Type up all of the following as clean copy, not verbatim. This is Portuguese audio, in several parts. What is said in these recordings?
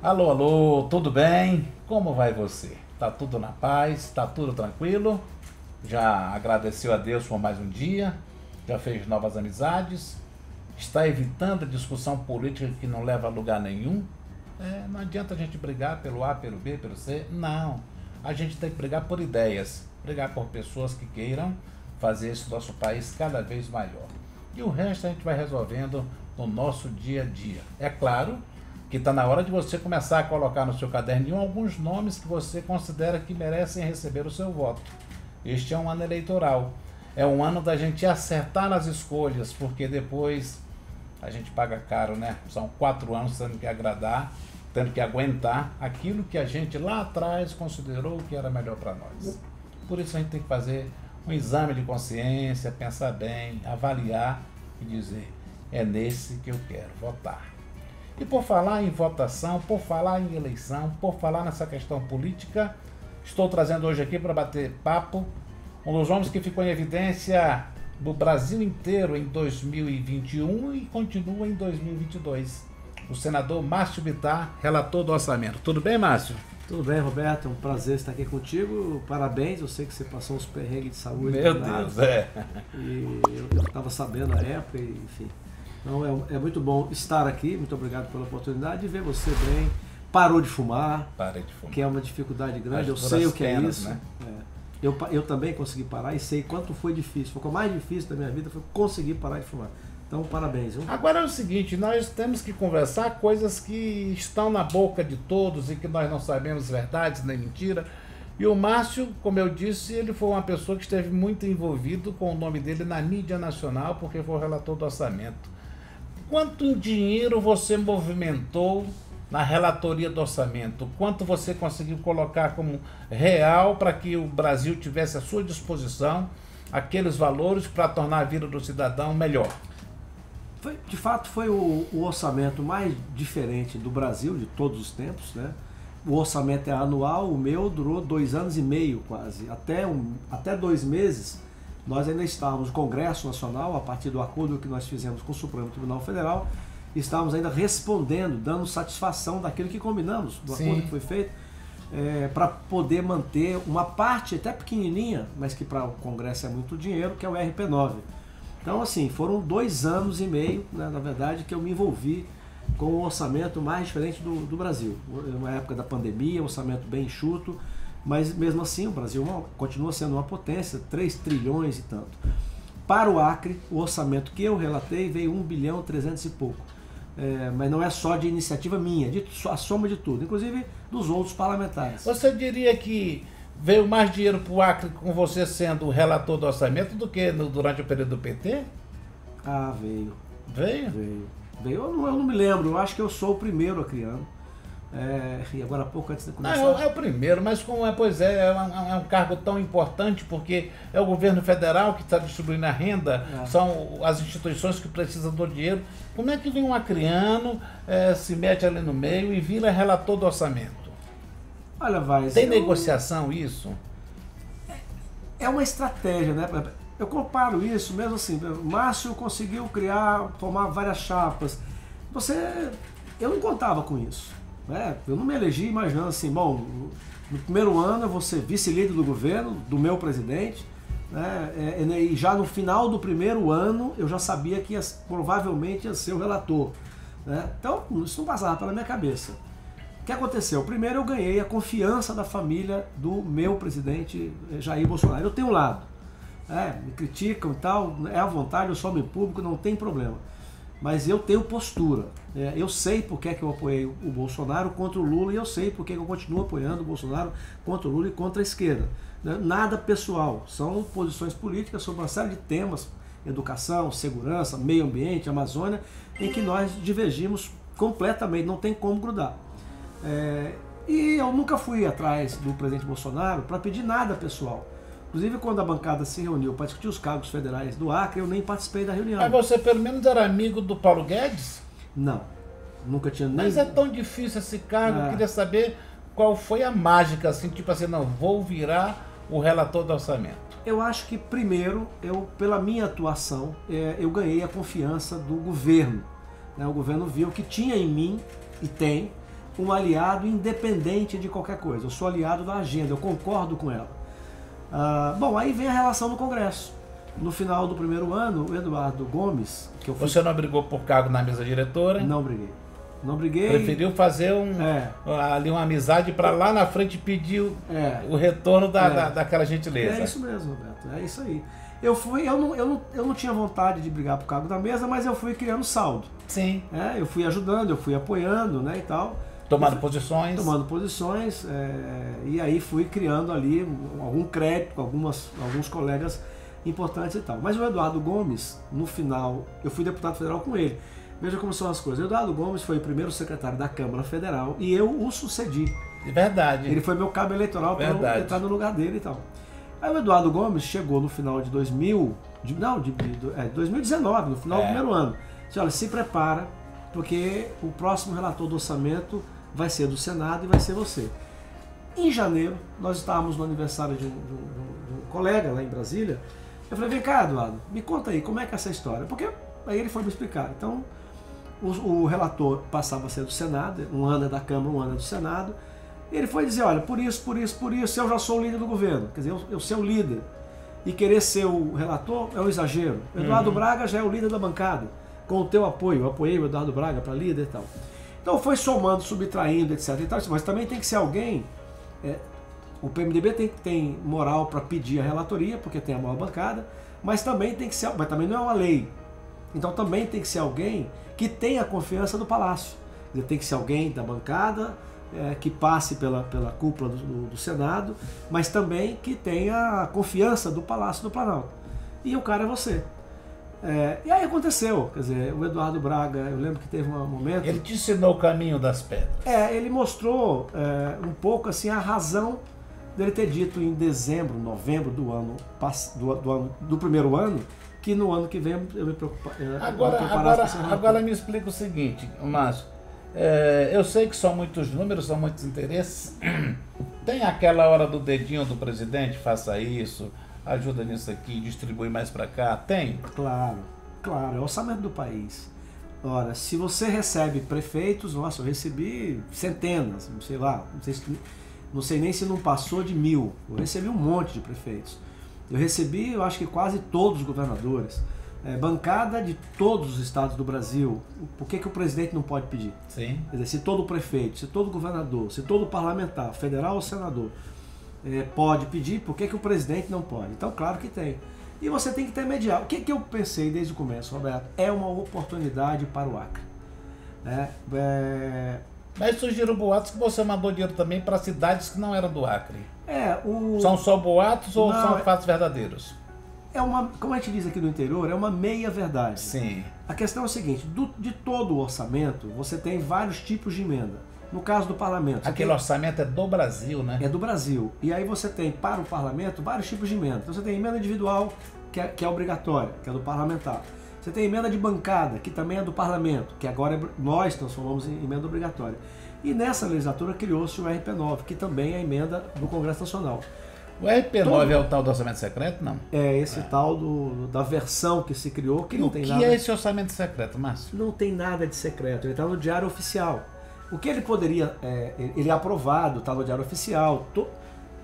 Alô, alô, tudo bem? Como vai você? Tá tudo na paz? Tá tudo tranquilo? Já agradeceu a Deus por mais um dia? Já fez novas amizades? Está evitando a discussão política que não leva a lugar nenhum? Não adianta a gente brigar pelo A, pelo B, pelo C. Não. A gente tem que brigar por ideias, brigar por pessoas que queiram fazer esse nosso país cada vez maior. E o resto a gente vai resolvendo no nosso dia a dia. É claro que está na hora de você começar a colocar no seu caderninho alguns nomes que você considera que merecem receber o seu voto. Este é um ano eleitoral. É um ano da gente acertar nas escolhas, porque depois a gente paga caro, né? São 4 anos tendo que agradar, tendo que aguentar aquilo que a gente lá atrás considerou que era melhor para nós. Por isso a gente tem que fazer um exame de consciência, pensar bem, avaliar e dizer, é nesse que eu quero votar. E por falar em votação, por falar em eleição, por falar nessa questão política, estou trazendo hoje aqui para bater papo um dos homens que ficou em evidência do Brasil inteiro em 2021 e continua em 2022. O senador Márcio Bittar, relator do orçamento. Tudo bem, Márcio? Tudo bem, Roberto? É um prazer estar aqui contigo. Parabéns, eu sei que você passou uns perrengues de saúde. Meu Deus, é. E eu estava sabendo na época, enfim. Então é muito bom estar aqui, muito obrigado pela oportunidade, e ver você bem. Parou de fumar, Parei de fumar. que é uma dificuldade grande, eu As sei o que é penas, isso. né? Eu também consegui parar e sei quanto foi difícil. Foi o mais difícil da minha vida, foi conseguir parar de fumar. Então, parabéns. Viu? Agora é o seguinte, nós temos que conversar coisas que estão na boca de todos e que nós não sabemos verdades nem mentira. E o Márcio, como eu disse, ele foi uma pessoa que esteve muito envolvido com o nome dele na mídia nacional, porque foi o relator do orçamento. Quanto dinheiro você movimentou na relatoria do orçamento? Quanto você conseguiu colocar como real para que o Brasil tivesse à sua disposição aqueles valores para tornar a vida do cidadão melhor? De fato, foi o orçamento mais diferente do Brasil de todos os tempos, né? O orçamento é anual, o meu durou 2 anos e meio quase. Até 2 meses, nós ainda estávamos no Congresso Nacional, a partir do acordo que nós fizemos com o Supremo Tribunal Federal, estávamos ainda respondendo, dando satisfação daquilo que combinamos, do acordo que foi feito, para poder manter uma parte até pequenininha, mas que para o Congresso é muito dinheiro, que é o RP9. Então, assim, foram 2 anos e meio, né, na verdade, que eu me envolvi com o orçamento mais diferente do Brasil. Uma época da pandemia, um orçamento bem enxuto, mas mesmo assim o Brasil continua sendo uma potência, 3 trilhões e tanto. Para o Acre, o orçamento que eu relatei veio 1 bilhão 300 e pouco. Mas não é só de iniciativa minha, a soma de tudo, inclusive dos outros parlamentares. Você diria que veio mais dinheiro para o Acre com você sendo o relator do orçamento do que durante o período do PT? Ah, veio. Veio? Veio. Eu não me lembro, eu acho que eu sou o primeiro acriano. E agora há pouco antes de começar... Não, é o primeiro, mas como é um cargo tão importante, porque é o governo federal que está distribuindo a renda, são as instituições que precisam do dinheiro. Como é que vem um acriano, se mete ali no meio e vira relator do orçamento? Olha, Vaz, tem negociação isso? É uma estratégia, né? Eu comparo isso mesmo assim, o Márcio conseguiu formar várias chapas. Eu não contava com isso. Né? Eu não me elegi imaginando assim, bom, no primeiro ano eu vou ser vice-líder do governo, do meu presidente, né? E já no final do primeiro ano eu já sabia que provavelmente ia ser o relator. Né? Então isso não passava pela minha cabeça. O que aconteceu? Primeiro eu ganhei a confiança da família do meu presidente Jair Bolsonaro. Eu tenho um lado. Me criticam e tal, é à vontade, eu sou homem público, não tem problema. Mas eu tenho postura. Eu sei por que eu apoiei o Bolsonaro contra o Lula e eu sei por que eu continuo apoiando o Bolsonaro contra o Lula e contra a esquerda. Nada pessoal, são posições políticas sobre uma série de temas, educação, segurança, meio ambiente, Amazônia, em que nós divergimos completamente, não tem como grudar. E eu nunca fui atrás do presidente Bolsonaro para pedir nada pessoal. Inclusive, quando a bancada se reuniu para discutir os cargos federais do Acre, eu nem participei da reunião. Mas você pelo menos era amigo do Paulo Guedes? Não, nunca tinha nem... Mas é tão difícil esse cargo, eu queria saber qual foi a mágica, assim, tipo assim, não, vou virar o relator do orçamento. Eu acho que, primeiro, pela minha atuação, eu ganhei a confiança do governo. O governo viu que tinha em mim, e tem, um aliado independente de qualquer coisa. Eu sou aliado da agenda, eu concordo com ela. Bom, aí vem a relação no Congresso. No final do primeiro ano, o Eduardo Gomes, que eu fui... Você não brigou por cargo na mesa diretora? Não briguei. Não briguei. Preferiu fazer ali uma amizade para lá na frente pedir o retorno daquela gentileza. É isso mesmo, Roberto. É isso aí. Eu não tinha vontade de brigar por cargo da mesa, mas eu fui criando saldo. Sim. Eu fui ajudando, eu fui apoiando, né, e tal. Tomando posições. E aí fui criando ali algum crédito com alguns colegas importantes e tal. Mas o Eduardo Gomes, no final, eu fui deputado federal com ele. Veja como são as coisas. O Eduardo Gomes foi o primeiro secretário da Câmara Federal e eu o sucedi. Verdade. Ele foi meu cabo eleitoral para eu entrar no lugar dele e tal. Aí o Eduardo Gomes chegou no final de 2019, no final do primeiro ano. Disse, olha, se prepara, porque o próximo relator do orçamento vai ser do Senado e vai ser você. Em janeiro, nós estávamos no aniversário de um colega lá em Brasília. Eu falei, vem cá, Eduardo, me conta aí, como é que é essa história? Porque aí ele foi me explicar. Então, o relator passava a ser do Senado, um ano é da Câmara, um ano é do Senado. E ele foi dizer, olha, por isso, eu já sou o líder do governo. Quer dizer, eu ser o líder e querer ser o relator é um exagero. O Eduardo Braga já é o líder da bancada, com o teu apoio. Eu apoiei o Eduardo Braga para líder e tal. Então foi somando, subtraindo, etc. E tal, mas também tem que ser alguém... o PMDB tem moral para pedir a relatoria, porque tem a maior bancada, mas também tem que ser, mas também não é uma lei. Então também tem que ser alguém que tenha a confiança do Palácio. Tem que ser alguém da bancada, que passe pela cúpula do Senado, mas também que tenha a confiança do Palácio do Planalto. E o cara é você. E aí aconteceu, quer dizer, o Eduardo Braga, eu lembro que teve um momento... Ele te ensinou o caminho das pedras. Ele mostrou um pouco assim a razão dele ter dito em dezembro, novembro do primeiro ano, que no ano que vem eu me preocupasse. Agora me explica o seguinte, Márcio. Eu sei que são muitos números, são muitos interesses. Tem aquela hora do dedinho do presidente, faça isso, ajuda nisso aqui, distribui mais para cá? Tem? Claro, é o orçamento do país. Ora, se você recebe prefeitos, nossa, eu recebi centenas, sei lá, não sei nem se não passou de 1000. Eu recebi um monte de prefeitos. Eu recebi, eu acho que quase todos os governadores. Bancada de todos os estados do Brasil. Por que o presidente não pode pedir? Sim. Quer dizer, se todo prefeito, se todo governador, se todo parlamentar, federal ou senador, pode pedir, por que o presidente não pode? Então, claro que tem. E você tem que intermediar. O que eu pensei desde o começo, Roberto? É uma oportunidade para o Acre. Mas surgiram boatos que você mandou dinheiro também para cidades que não eram do Acre. São só boatos ou são fatos verdadeiros? Como a gente diz aqui no interior, é uma meia-verdade. Sim. A questão é o seguinte, de todo o orçamento, você tem vários tipos de emenda. No caso do parlamento... Aquele orçamento é do Brasil, né? É do Brasil. E aí você tem, para o parlamento, vários tipos de emenda. Então você tem emenda individual, que é obrigatória, que é do parlamentar. Você tem emenda de bancada, que também é do parlamento, que agora nós transformamos em emenda obrigatória. E nessa legislatura criou-se o RP9, que também é emenda do Congresso Nacional. O RP9 é o tal do orçamento secreto, não? É esse tal da versão que se criou, que não tem nada... O que é esse orçamento secreto, Márcio? Não tem nada de secreto, ele está no Diário Oficial. O que ele poderia... ele é aprovado, está no Diário Oficial.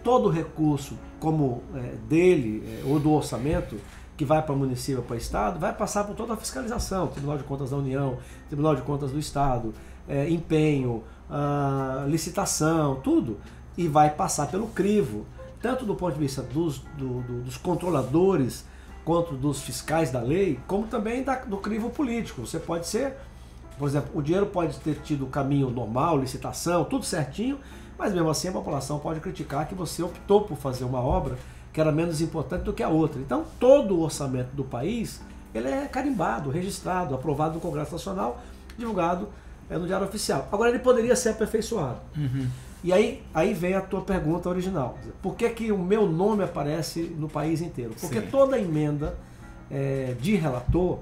Todo recurso como dele, ou do orçamento, que vai para o município, para o Estado, vai passar por toda a fiscalização, Tribunal de Contas da União, Tribunal de Contas do Estado, empenho, licitação, tudo. E vai passar pelo crivo, tanto do ponto de vista dos controladores, quanto dos fiscais da lei, como também do crivo político. Você pode ser, por exemplo, o dinheiro pode ter tido o caminho normal, licitação, tudo certinho, mas mesmo assim a população pode criticar que você optou por fazer uma obra que era menos importante do que a outra. Então, todo o orçamento do país, ele é carimbado, registrado, aprovado no Congresso Nacional, divulgado no Diário Oficial. Agora, ele poderia ser aperfeiçoado. E aí vem a tua pergunta original. Por que o meu nome aparece no país inteiro? Porque Sim. Toda emenda de relator,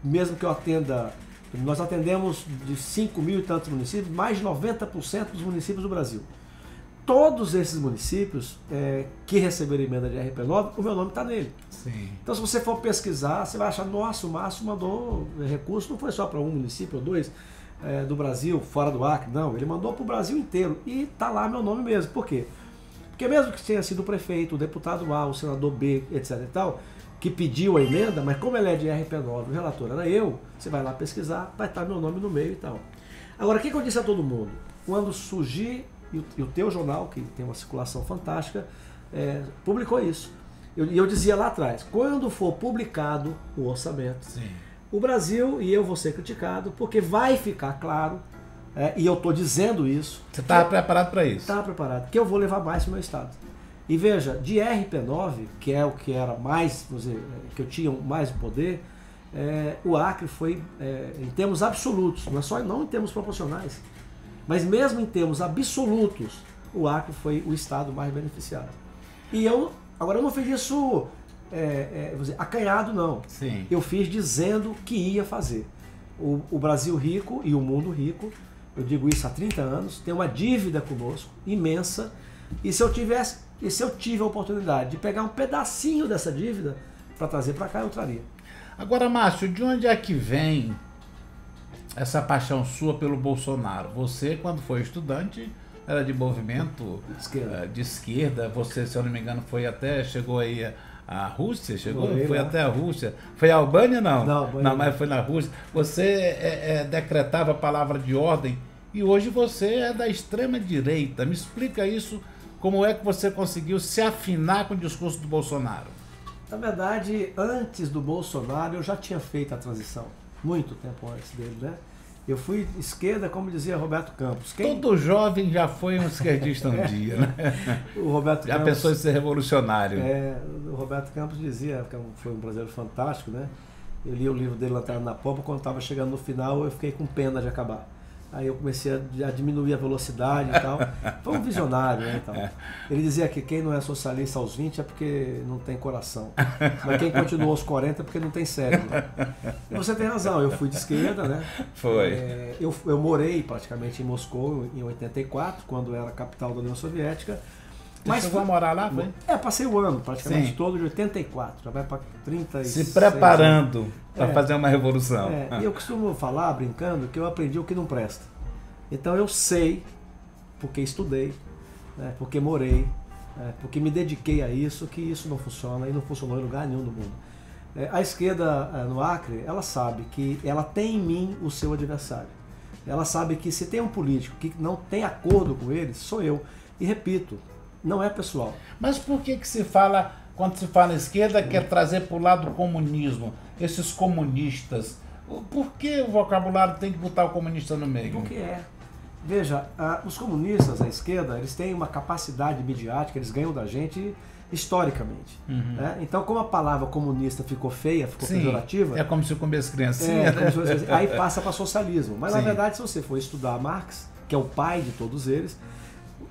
mesmo que eu atenda... Nós atendemos de 5 mil e tantos municípios, mais de 90% dos municípios do Brasil. Todos esses municípios que receberam emenda de RP9, o meu nome está nele. Sim. Então, se você for pesquisar, você vai achar, nossa, o Márcio mandou recurso, não foi só para um município ou dois. do Brasil, fora do Acre. Não, ele mandou para o Brasil inteiro. E tá lá meu nome mesmo. Por quê? Porque mesmo que tenha sido o prefeito, o deputado A, o senador B, etc e tal, que pediu a emenda, mas como ele é de RP9, o relator era eu, você vai lá pesquisar, vai estar meu nome no meio e tal. Agora, o que eu disse a todo mundo? Quando surgir, e o teu jornal, que tem uma circulação fantástica, publicou isso. E eu dizia lá atrás, quando for publicado o orçamento, Sim. o Brasil, e eu vou ser criticado, porque vai ficar claro, e eu estou dizendo isso. Você estava preparado para isso? Estava preparado, que eu vou levar mais para o meu estado. E veja, de RP9, que é o que era mais, vamos dizer, que eu tinha mais poder, o Acre foi, em termos absolutos, não em termos proporcionais, mas mesmo em termos absolutos, o Acre foi o estado mais beneficiado. E agora eu não fiz isso vamos dizer, acanhado, não. Sim. Eu fiz dizendo que ia fazer. O Brasil rico e o mundo rico, eu digo isso há 30 anos, tem uma dívida conosco imensa, e se eu tive a oportunidade de pegar um pedacinho dessa dívida para trazer para cá, eu traria. Agora, Márcio, de onde é que vem essa paixão sua pelo Bolsonaro? Você, quando foi estudante, era de movimento de esquerda. Você, se eu não me engano, chegou aí a Rússia? Foi até a Rússia. Foi a Albânia, não? Não, mas foi na Rússia. Você decretava a palavra de ordem e hoje você é da extrema direita. Me explica isso, como é que você conseguiu se afinar com o discurso do Bolsonaro? Na verdade, antes do Bolsonaro, eu já tinha feito a transição, muito tempo antes dele, né? Eu fui esquerda, como dizia Roberto Campos. Todo jovem já foi um esquerdista um dia, né? O Roberto já Campos, pensou em ser revolucionário. O Roberto Campos dizia, que foi um brasileiro fantástico, né? Eu li o livro dele, Lanterna na Popa, quando estava chegando no final, eu fiquei com pena de acabar. Aí eu comecei a diminuir a velocidade e tal. Foi um visionário, né? Então, ele dizia que quem não é socialista aos 20 é porque não tem coração. Mas quem continua aos 40 é porque não tem cérebro. E você tem razão, eu fui de esquerda, né? Foi. Eu morei praticamente em Moscou em 84, quando era a capital da União Soviética. Mas chegou a morar lá, foi? Passei o ano praticamente todo de 84, já vai para 36. Se preparando para fazer uma revolução. E eu costumo falar, brincando, que eu aprendi o que não presta. Então eu sei, porque estudei, porque morei, porque me dediquei a isso, que isso não funciona e não funcionou em lugar nenhum do mundo. A esquerda no Acre, ela sabe que ela tem em mim o seu adversário. Ela sabe que se tem um político que não tem acordo com ele, sou eu. E repito, não é pessoal. Mas por que se fala, quando se fala esquerda, quer trazer para o lado do comunismo? Esses comunistas, por que o vocabulário tem que botar o comunista no meio? Porque veja, os comunistas, a esquerda, eles têm uma capacidade midiática, eles ganham da gente historicamente. Né? Então, como a palavra comunista ficou feia, ficou pejorativa... É como se comesse criancinha. Aí passa para socialismo. Mas, na verdade, se você for estudar Marx, que é o pai de todos eles,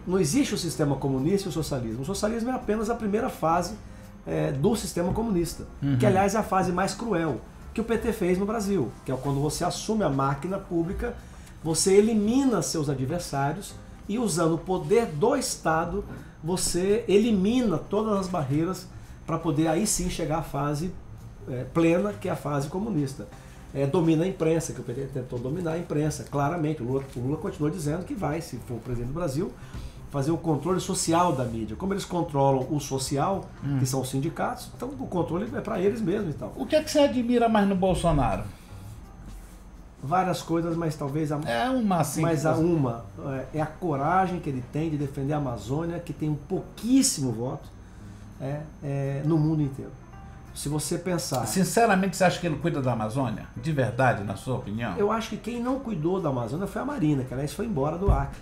não existe o sistema comunista e o socialismo. O socialismo é apenas a primeira fase do sistema comunista, que, aliás, é a fase mais cruel que o PT fez no Brasil, que é quando você assume a máquina pública, você elimina seus adversários e, usando o poder do Estado, você elimina todas as barreiras para poder aí sim chegar à fase plena, que é a fase comunista. Domina a imprensa, que o PT tentou dominar a imprensa, claramente. O Lula continua dizendo que vai, se for o presidente do Brasil, fazer o controle social da mídia. Como eles controlam o social, que são os sindicatos, então o controle é para eles mesmos e tal. O que é que você admira mais no Bolsonaro? Várias coisas, mas talvez é a coragem que ele tem de defender a Amazônia, que tem um pouquíssimo voto no mundo inteiro. Se você pensar... Sinceramente, você acha que ele cuida da Amazônia? De verdade, na sua opinião? Eu acho que quem não cuidou da Amazônia foi a Marina, que aliás foi embora do Acre.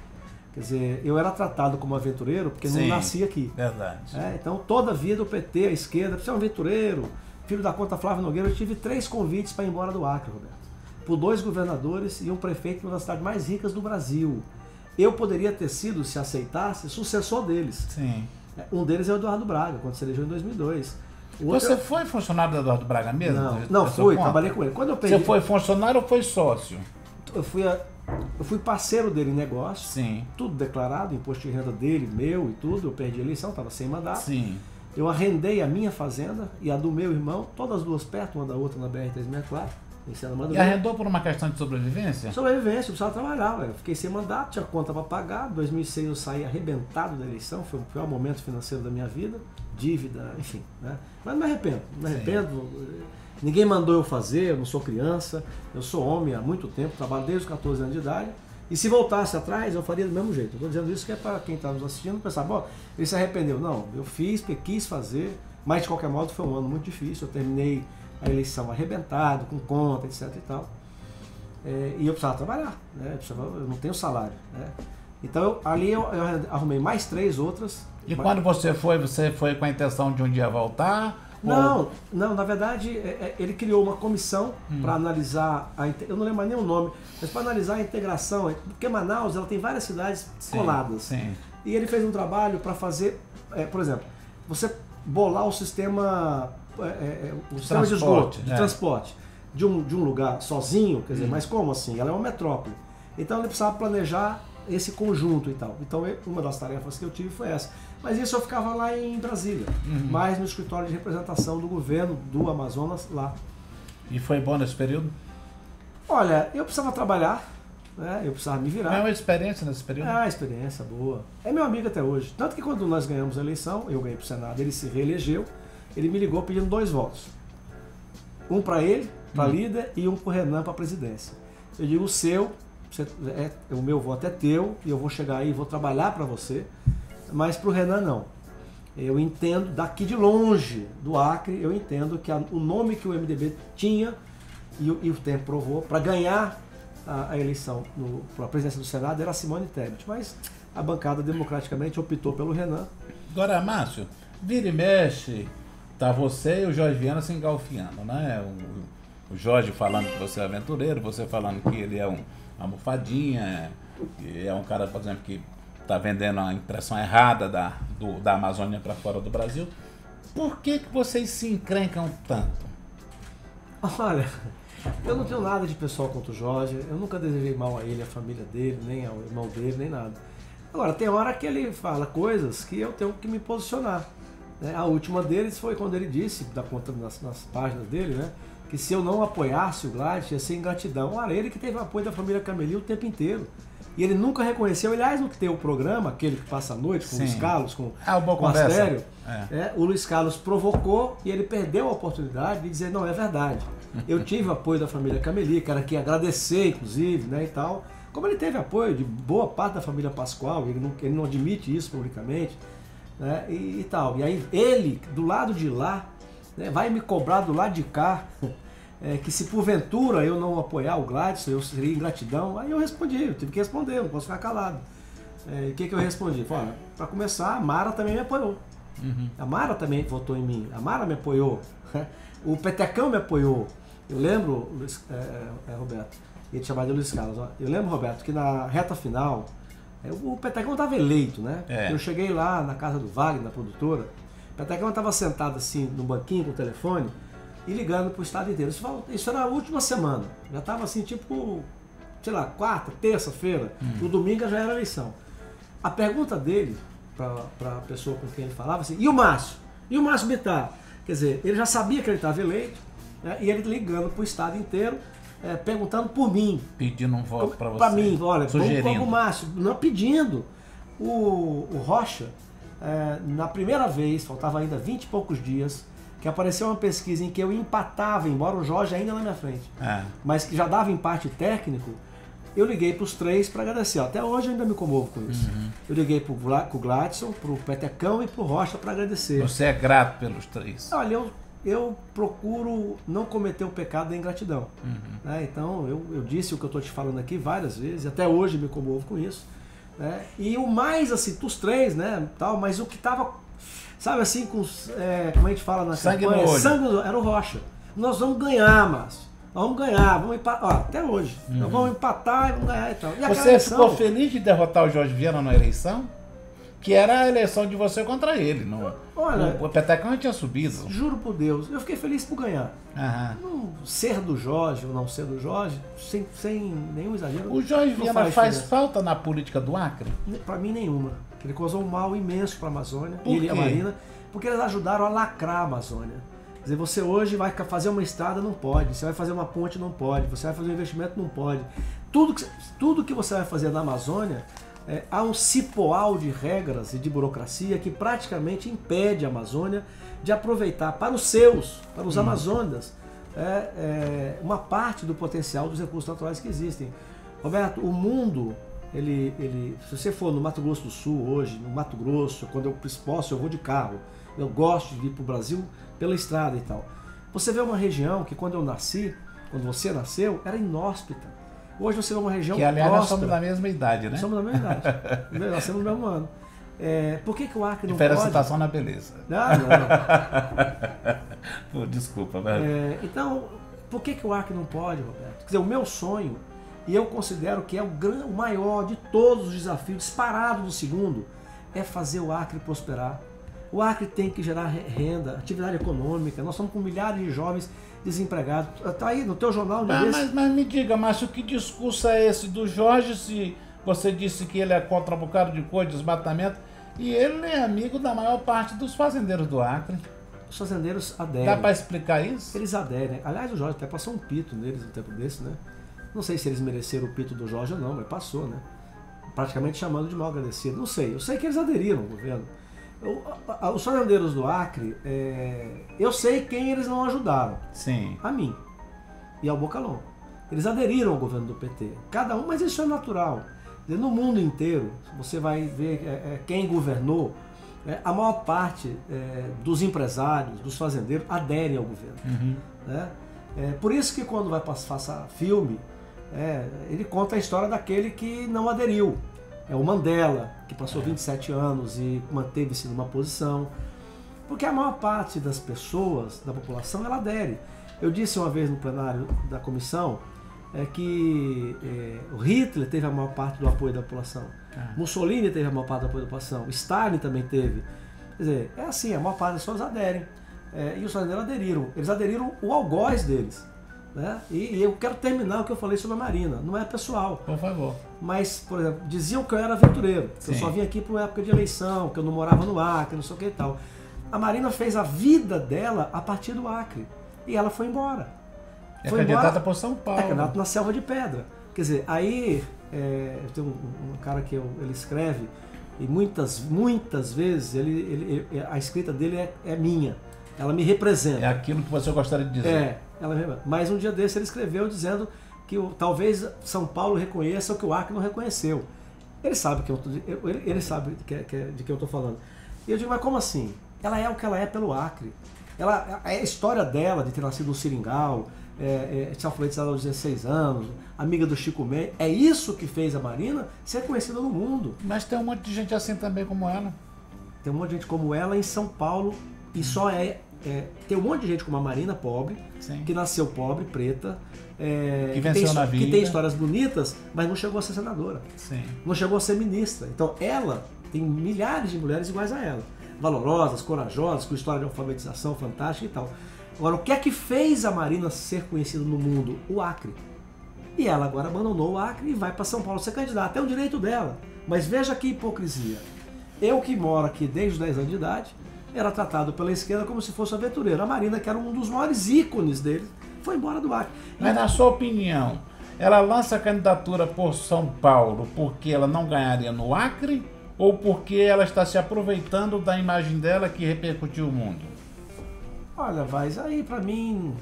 Quer dizer, eu era tratado como aventureiro porque não nasci aqui. Verdade. Então, toda a vida o PT, a esquerda, você é um aventureiro, filho da conta Flávio Nogueira, eu tive 3 convites para ir embora do Acre, Roberto. Por 2 governadores e um prefeito de uma das cidades mais ricas do Brasil. Eu poderia ter sido, se aceitasse, sucessor deles. Sim. Um deles é o Eduardo Braga, quando se elegeu em 2002. Você foi funcionário do Eduardo Braga mesmo? Não fui, trabalhei com ele. Quando eu perdi... Você foi funcionário ou foi sócio? Eu fui parceiro dele em negócio. Sim. Tudo declarado, imposto de renda dele, meu e tudo. Eu perdi a eleição, estava sem mandato. Sim. Eu arrendei a minha fazenda e a do meu irmão, todas as duas perto, uma da outra na BR-364. E arrendou por uma questão de sobrevivência? Sobrevivência, eu precisava trabalhar, eu fiquei sem mandato, tinha conta para pagar. Em 2006 eu saí arrebentado da eleição, foi o pior momento financeiro da minha vida, dívida, enfim, né? Mas não me arrependo, Ninguém mandou eu fazer, eu não sou criança, eu sou homem há muito tempo, trabalho desde os 14 anos de idade. E se voltasse atrás, eu faria do mesmo jeito. Eu estou dizendo isso que é para quem está nos assistindo pensar, bom, ele se arrependeu. Não, eu fiz, porque quis fazer, mas de qualquer modo foi um ano muito difícil. Eu terminei a eleição arrebentado, com conta, etc e tal. E eu precisava trabalhar, né? Eu não tenho salário, né? Então ali eu arrumei mais 3 outras. E quando você foi com a intenção de um dia voltar? Não, na verdade ele criou uma comissão para analisar, eu não lembro mais nem o nome, mas para analisar a integração, porque Manaus ela tem várias cidades coladas. Sim. E ele fez um trabalho para fazer, por exemplo, você bolar o sistema, sistema de esgoto, de transporte, de um lugar sozinho, quer dizer, mas como assim? Ela é uma metrópole. Então ele precisava planejar esse conjunto e tal. Então uma das tarefas que eu tive foi essa. Mas isso eu ficava lá em Brasília, mais no escritório de representação do governo do Amazonas lá. E foi bom nesse período? Olha, eu precisava trabalhar, né? Eu precisava me virar. É uma experiência nesse período? Experiência boa. É meu amigo até hoje. Tanto que quando nós ganhamos a eleição, eu ganhei para o Senado, ele se reelegeu, ele me ligou pedindo 2 votos. Um para ele, para líder, e um para o Renan, para a presidência. Eu digo, o meu voto é teu, e eu vou chegar aí e vou trabalhar para você. Mas para o Renan não. Eu entendo, daqui de longe do Acre, eu entendo que o nome que o MDB tinha, e o tempo provou, para ganhar a eleição para a presidência do Senado era Simone Tebet. Mas a bancada democraticamente optou pelo Renan. Agora, Márcio, vira e mexe, tá você e o Jorge Viana se engalfinhando, né? O Jorge falando que você é aventureiro, você falando que ele é uma almofadinha, que é um cara, por exemplo, que está vendendo a impressão errada da Amazônia para fora do Brasil. Por que vocês se encrencam tanto? Olha, eu não tenho nada de pessoal contra o Jorge, eu nunca desejei mal a ele, a família dele, nem ao irmão dele, nem nada. Agora, tem hora que ele fala coisas que eu tenho que me posicionar, né? A última deles foi quando ele disse, da conta nas páginas dele, né, que se eu não apoiasse o Gladys ia ser ingratidão. Olha, ele que teve o apoio da família Cameli o tempo inteiro. E ele nunca reconheceu, aliás, no que tem o programa, aquele que passa a noite com o Luiz Carlos, com o Astério, o Luiz Carlos provocou e ele perdeu a oportunidade de dizer, não, é verdade. Eu tive o apoio da família Cameli, cara, que agradecer, inclusive, né, e tal. Como ele teve apoio de boa parte da família Pascoal, ele não admite isso publicamente, né, e tal. E aí ele, do lado de lá, né, vai me cobrar do lado de cá, que se porventura eu não apoiar o Gladson, eu seria ingratidão. Aí eu respondi, eu tive que responder, eu não posso ficar calado. O que eu respondi? Para começar, a Mara também me apoiou. A Mara também votou em mim, a Mara me apoiou, o Petecão me apoiou. Eu lembro, Roberto, ia te chamar de Luiz Carlos, eu lembro, Roberto, que na reta final, o Petecão estava eleito, né? Eu cheguei lá na casa do Wagner, da produtora, o Petecão estava sentado assim no banquinho com o telefone, e ligando para o estado inteiro. Isso era a última semana. Já estava assim, tipo, sei lá, quarta, terça-feira. No domingo já era eleição. A pergunta dele, para a pessoa com quem ele falava, assim, e o Márcio? E o Márcio Bittar? Quer dizer, ele já sabia que ele estava eleito, né, e ele ligando para o estado inteiro, perguntando por mim. Pedindo um voto para você. Para mim, olha, sugerindo. Vamos o Márcio. Não pedindo. O Rocha, na primeira vez, faltava ainda 20 e poucos dias, que apareceu uma pesquisa em que eu empatava, embora o Jorge ainda na minha frente, mas que já dava empate técnico, eu liguei para os 3 para agradecer. Até hoje eu ainda me comovo com isso. Eu liguei para o Gladson, para o Petecão e para o Rocha para agradecer. Você é grato pelos 3? Olha, eu procuro não cometer o pecado da ingratidão. Né? Então eu disse o que eu estou te falando aqui várias vezes, até hoje me comovo com isso. Né? E o mais assim, dos 3, né, tal, mas o que estava... Sabe assim, como a gente fala na campanha, sangue era o Rocha. Nós vamos ganhar, Márcio. Nós vamos ganhar, vamos empatar. Até hoje. Nós vamos empatar e vamos ganhar e tal. E você ficou feliz de derrotar o Jorge Viana na eleição? Que era a eleição de você contra ele. Olha, o Petecão tinha subido. Juro por Deus, eu fiquei feliz por ganhar. Não ser do Jorge ou não ser do Jorge, sem nenhum exagero. O Jorge Viana faz falta na política do Acre? Para mim, nenhuma. Ele causou um mal imenso para a Amazônia, ele e a Marina, porque eles ajudaram a lacrar a Amazônia. Quer dizer, você hoje vai fazer uma estrada, não pode. Você vai fazer uma ponte, não pode. Você vai fazer um investimento, não pode. Tudo que você vai fazer na Amazônia, há um cipoal de regras e de burocracia que praticamente impede a Amazônia de aproveitar para os amazônidas, uma parte do potencial dos recursos naturais que existem. Roberto, o mundo, se você for no Mato Grosso do Sul hoje, no Mato Grosso, quando eu posso, eu vou de carro. Eu gosto de ir para o Brasil pela estrada e tal. Você vê uma região que quando você nasceu, era inóspita. Hoje você vê uma região que, aliás, próspera. Nós somos da mesma idade, né? Somos da mesma idade. Nós somos do mesmo ano. Por que o Acre não Diferença pode? está só na beleza. Não. Desculpa, velho. Então, por que o Acre não pode, Roberto? Quer dizer, o meu sonho, e eu considero que é o maior de todos os desafios, disparado do segundo, é fazer o Acre prosperar. O Acre tem que gerar renda, atividade econômica. Nós estamos com milhares de jovens desempregados. Está aí no teu jornal. Mas me diga, Márcio, que discurso é esse do Jorge, se você disse que ele é contra um bocado de coisa, desmatamento, e ele é amigo da maior parte dos fazendeiros do Acre? Os fazendeiros aderem. Dá para explicar isso? Eles aderem. Aliás, o Jorge até passou um pito neles no tempo desse, né? Não sei se eles mereceram o pito do Jorge ou não, mas passou, né? Praticamente chamando de mal agradecido. Não sei. Eu sei que eles aderiram ao governo. Os fazendeiros do Acre, eu sei quem eles não ajudaram. Sim. A mim e ao Bocalhão. Eles aderiram ao governo do PT. Cada um, mas isso é natural. No mundo inteiro, você vai ver quem governou, a maior parte dos empresários, dos fazendeiros, aderem ao governo. Uhum. Né? Por isso que quando vai passar filme, ele conta a história daquele que não aderiu. É o Mandela, que passou 27 anos e manteve-se numa posição. Porque a maior parte das pessoas, da população, ela adere. Eu disse uma vez no plenário da comissão que o Hitler teve a maior parte do apoio da população. Mussolini teve a maior parte do apoio da população. Stalin também teve. Quer dizer, é assim, a maior parte das pessoas aderem. E os fazendeiros aderiram. Eles aderiram o algoz deles. Né? E eu quero terminar o que eu falei sobre a Marina. Não é pessoal. Por favor. Mas, por exemplo, diziam que eu era aventureiro. Que eu Sim. só vim aqui por uma época de eleição, que eu não morava no Acre, não sei o que e tal. A Marina fez a vida dela a partir do Acre. E ela foi embora. Foi candidata por São Paulo. Candidato na Selva de Pedra. Quer dizer, aí tem um cara que ele escreve, e muitas vezes a escrita dele é minha. Ela me representa. É aquilo que você gostaria de dizer. Mas um dia desse ele escreveu dizendo que talvez São Paulo reconheça o que o Acre não reconheceu. Ele sabe ele sabe de que eu estou falando. E eu digo, mas como assim? Ela é o que ela é pelo Acre. A história dela de ter nascido no Seringal, ser alfabetizada aos 16 anos, amiga do Chico Mendes, é isso que fez a Marina ser conhecida no mundo. Mas tem um monte de gente assim também como ela. Tem um monte de gente como ela em São Paulo e só tem um monte de gente como a Marina, pobre, Sim. que nasceu pobre, preta, que venceu na vida, que tem histórias bonitas, mas não chegou a ser senadora. Sim. Não chegou a ser ministra. Então ela tem milhares de mulheres iguais a ela. Valorosas, corajosas, com história de alfabetização fantástica e tal. Agora, o que é que fez a Marina ser conhecida no mundo? O Acre. E ela agora abandonou o Acre e vai para São Paulo ser candidata. É um direito dela. Mas veja que hipocrisia. Eu que moro aqui desde os 10 anos de idade, era tratado pela esquerda como se fosse aventureiro. A Marina, que era um dos maiores ícones dele, foi embora do Acre. Mas na sua opinião, ela lança a candidatura por São Paulo porque ela não ganharia no Acre ou porque ela está se aproveitando da imagem dela que repercutiu o mundo? Olha, Vaz, aí pra mim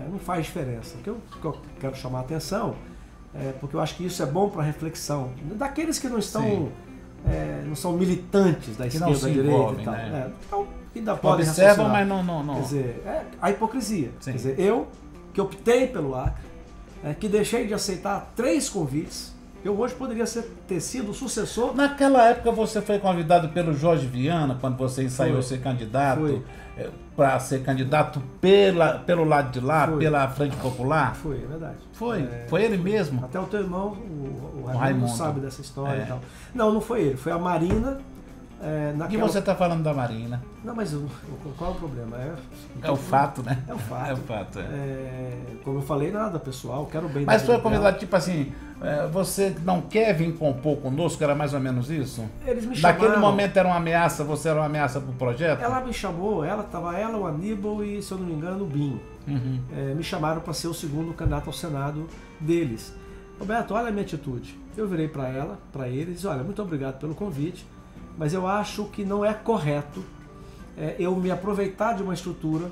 não faz diferença. O que eu quero chamar a atenção porque eu acho que isso é bom para reflexão daqueles que não estão não são militantes da esquerda, da direita e tal. Né? Então, ainda podem observam, mas não. Quer dizer, a hipocrisia. Sim. Quer dizer, eu que optei pelo Acre, que deixei de aceitar 3 convites, eu hoje poderia ter sido o sucessor. Naquela época você foi convidado pelo Jorge Viana, quando você ensaiou ser candidato, para ser candidato pelo lado de lá, pela Frente Popular? Foi, é verdade. Foi ele mesmo? Até o teu irmão, o Raimundo sabe dessa história e tal. Não foi ele, foi a Marina E você está falando da Marina? Não, mas qual é o problema? É o fato, né? É o fato. É o fato, como eu falei, nada pessoal, quero bem. Mas foi convidado, tipo assim, você não quer vir compor conosco? Era mais ou menos isso? Eles me chamaram. Naquele momento era uma ameaça, você era uma ameaça para o projeto? Ela me chamou, estava ela, o Aníbal e, se eu não me engano, o Binho. Me chamaram para ser o segundo candidato ao Senado deles. Roberto, olha a minha atitude. Eu virei para eles, olha, muito obrigado pelo convite, mas eu acho que não é correto eu me aproveitar de uma estrutura,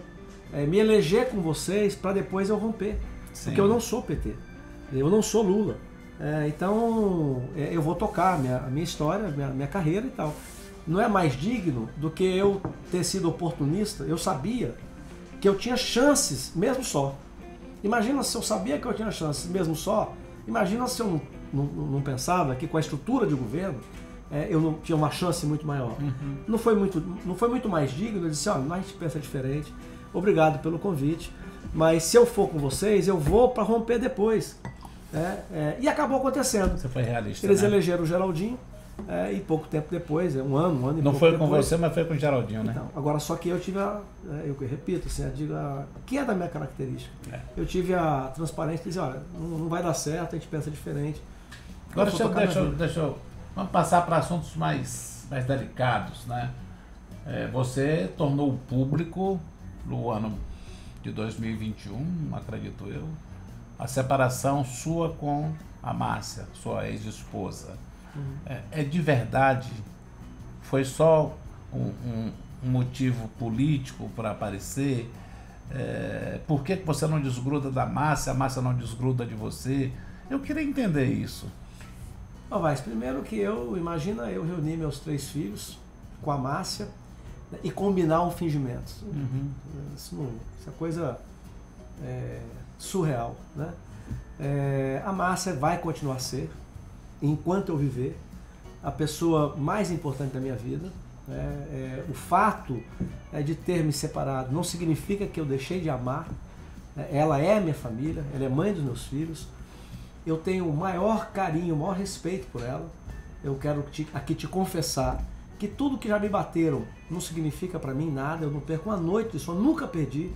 me eleger com vocês para depois eu romper. Sim. Porque eu não sou PT, eu não sou Lula. Então eu vou tocar a minha história, minha carreira e tal. Não é mais digno do que eu ter sido oportunista. Eu sabia que eu tinha chances, mesmo só. Imagina se eu sabia que eu tinha chances, mesmo só. Imagina se eu não pensava que com a estrutura de governo eu não tinha uma chance muito maior. Não foi muito mais digno. Eu disse, olha, a gente pensa diferente, obrigado pelo convite, mas se eu for com vocês, eu vou para romper depois. E acabou acontecendo. Você foi realista, Eles né? Elegeram o Geraldinho, e pouco tempo depois, um ano e pouco depois. Não foi com você, mas foi com o Geraldinho, né? Então, agora, só que eu tive eu repito, assim, que é da minha característica. Eu tive a transparência de dizer, olha, não vai dar certo, a gente pensa diferente. Agora deixa eu vamos passar para assuntos mais delicados, né? Você tornou público no ano de 2021, acredito eu, a separação sua com a Márcia, sua ex-esposa. É de verdade? Foi só um motivo político para aparecer? Por que você não desgruda da Márcia, a Márcia não desgruda de você? Eu queria entender isso. Mas primeiro que eu reunir meus 3 filhos com a Márcia, né, e combinar um fingimento. Isso é coisa surreal, né? A Márcia vai continuar a ser, enquanto eu viver, a pessoa mais importante da minha vida. O fato de ter me separado não significa que eu deixei de amar. Ela é minha família, ela é mãe dos meus filhos. Eu tenho o maior carinho, o maior respeito por ela. Eu quero aqui te confessar que tudo que já me bateram não significa para mim nada. Eu não perco uma noite de sono, nunca perdi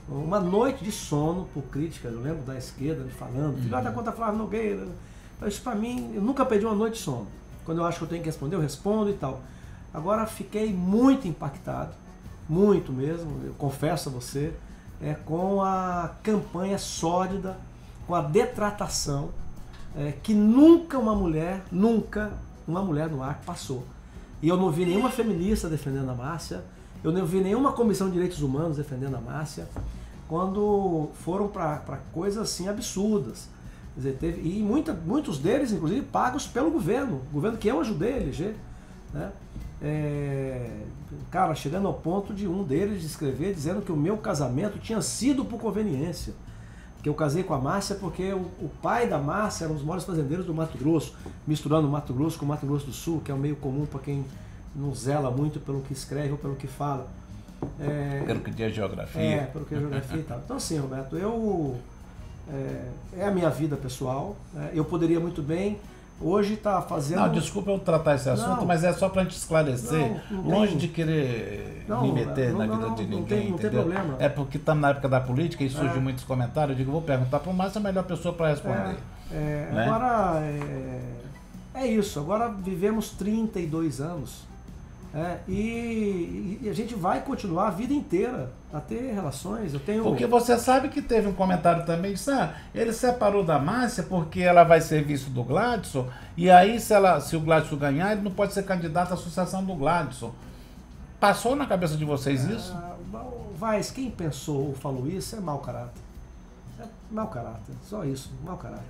uma noite de sono por críticas. Eu lembro da esquerda me falando, filho da conta Flávio Nogueira. Isso para mim, eu nunca perdi uma noite de sono. Quando eu acho que eu tenho que responder, eu respondo e tal. Agora fiquei muito impactado, muito mesmo, eu confesso a você, com a campanha sórdida, com a detratação que nunca uma mulher no ar passou. E eu não vi nenhuma feminista defendendo a Márcia, eu não vi nenhuma comissão de direitos humanos defendendo a Márcia, quando foram para coisas assim absurdas. Quer dizer, e muitos deles, inclusive, pagos pelo governo, o governo que eu ajudei a eleger, né? Cara, chegando ao ponto de um deles escrever dizendo que o meu casamento tinha sido por conveniência, que eu casei com a Márcia porque o pai da Márcia era um dos maiores fazendeiros do Mato Grosso, misturando o Mato Grosso com o Mato Grosso do Sul, que é um meio comum para quem não zela muito pelo que escreve ou pelo que fala. Pelo que diz a geografia. Pelo que é a geografia e tal. Então assim, Roberto, é a minha vida pessoal, eu poderia muito bem hoje estar fazendo... Não, desculpa eu tratar esse assunto, mas é só para a gente esclarecer, longe de querer me meter na vida de ninguém, não tem problema. É porque estamos na época da política e surgem muitos comentários, eu digo, vou perguntar para o Márcio, é a melhor pessoa para responder. Né? Agora, é isso, agora vivemos 32 anos, e a gente vai continuar a vida inteira a ter relações. Porque você sabe que teve um comentário também, disse, ele separou da Márcia porque ela vai ser vice do Gladson, e aí se o Gladson ganhar, ele não pode ser candidato à associação do Gladson. Passou na cabeça de vocês isso? Vaz, quem pensou ou falou isso é mau caráter. Mau caráter, só isso, mau caráter.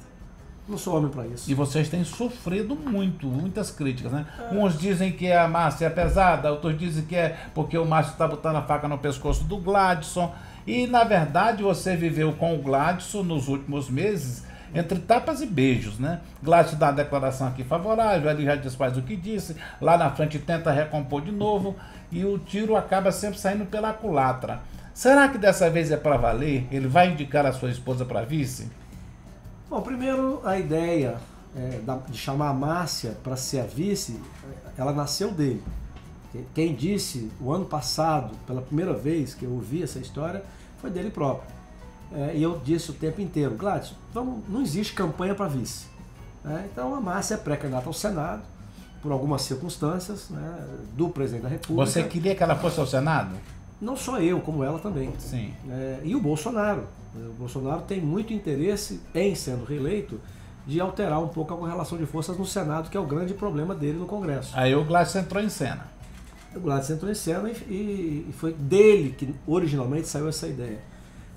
Não sou homem para isso. E vocês têm sofrido muitas críticas, né? Uns dizem que a Márcia é pesada, outros dizem que é porque o Márcio está botando a faca no pescoço do Gladson. E, na verdade, você viveu com o Gladson nos últimos meses entre tapas e beijos, né? Gladson dá uma declaração aqui favorável, ele já desfaz o que disse, lá na frente tenta recompor de novo e o tiro acaba sempre saindo pela culatra. Será que dessa vez é para valer? Ele vai indicar a sua esposa para vice? Bom, primeiro a ideia de chamar a Márcia para ser a vice, ela nasceu dele. Quem disse o ano passado, pela primeira vez que eu ouvi essa história, foi dele próprio. E eu disse o tempo inteiro, Gladys, então não existe campanha para vice. Então a Márcia é pré-candidata ao Senado, por algumas circunstâncias, né, do presidente da República. Você queria que ela fosse ao Senado? Não só eu, como ela também. Sim. E o Bolsonaro. O Bolsonaro tem muito interesse, em sendo reeleito, de alterar um pouco a correlação de forças no Senado, que é o grande problema dele no Congresso. Aí o Gladys entrou em cena. O Gladys entrou em cena e foi dele que originalmente saiu essa ideia.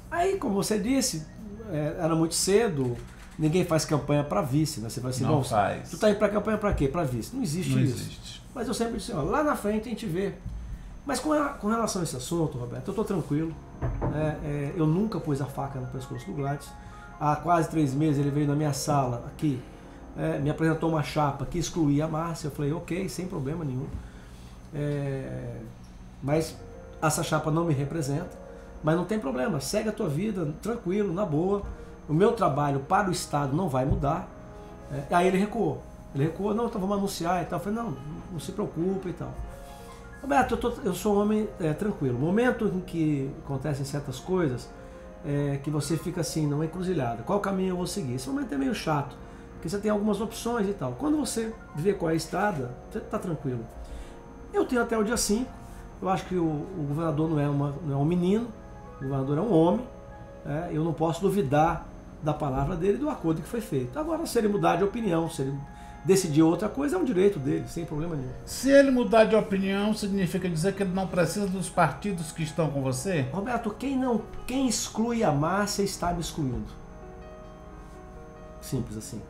Aí, como você disse, era muito cedo, ninguém faz campanha para vice, né? Você vai assim, não faz. Tu tá indo para campanha para quê? Para vice. Não existe não isso. Existe. Mas eu sempre disse, ó, lá na frente a gente vê. Mas com relação a esse assunto, Roberto, eu estou tranquilo. Eu nunca pus a faca no pescoço do Gladys. Há quase 3 meses ele veio na minha sala aqui, me apresentou uma chapa que excluía a Márcia. Eu falei, ok, sem problema nenhum. Mas essa chapa não me representa. Mas não tem problema, segue a tua vida, tranquilo, na boa. O meu trabalho para o Estado não vai mudar. Aí ele recuou. Não, então vamos anunciar e tal. Eu falei, não se preocupe e tal. Roberto, eu sou um homem tranquilo. O momento em que acontecem certas coisas, que você fica assim, numa encruzilhada. Qual caminho eu vou seguir? Esse momento é meio chato, porque você tem algumas opções e tal. Quando você vê qual é a estrada, você está tranquilo. Eu tenho até o dia 5. Eu acho que o governador não é um menino, o governador é um homem. Eu não posso duvidar da palavra dele e do acordo que foi feito. Agora, se ele mudar de opinião, se ele decidir outra coisa, é um direito dele, sem problema nenhum. Se ele mudar de opinião, significa dizer que ele não precisa dos partidos que estão com você? Roberto, quem exclui a Márcia está me excluindo. Simples assim.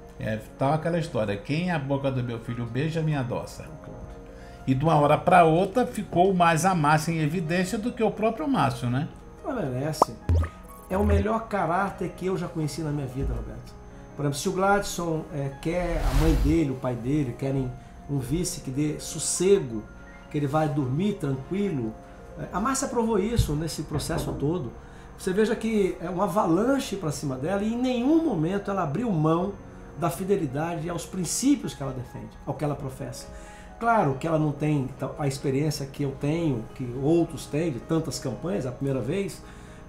Tal aquela história, quem a boca do meu filho beija, me adoça. Claro. E de uma hora para outra ficou mais a Márcia em evidência do que o próprio Márcio, né? Não merece. É o melhor caráter que eu já conheci na minha vida, Roberto. Por exemplo, se o Gladson quer, a mãe dele, o pai dele, querem um vice que dê sossego, que ele vai dormir tranquilo, a Márcia provou isso nesse processo todo. Você veja que é uma avalanche para cima dela e em nenhum momento ela abriu mão da fidelidade aos princípios que ela defende, ao que ela professa. Claro que ela não tem a experiência que eu tenho, que outros têm, de tantas campanhas, a primeira vez,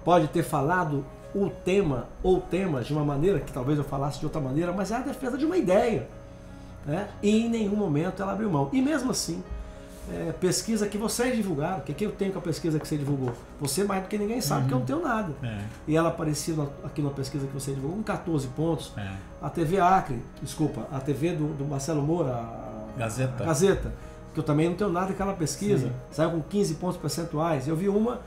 pode ter falado o tema ou temas de uma maneira que talvez eu falasse de outra maneira, mas é a defesa de uma ideia, né? E em nenhum momento ela abriu mão. E mesmo assim, pesquisa que vocês divulgaram, o que eu tenho com a pesquisa que você divulgou? Você mais do que ninguém sabe que eu não tenho nada. E ela apareceu aqui na pesquisa que você divulgou com 14 pontos. A TV Acre, desculpa, a TV do Marcelo Moura, a Gazeta, que eu também não tenho nada daquela pesquisa, saiu com 15 pontos percentuais. Eu vi uma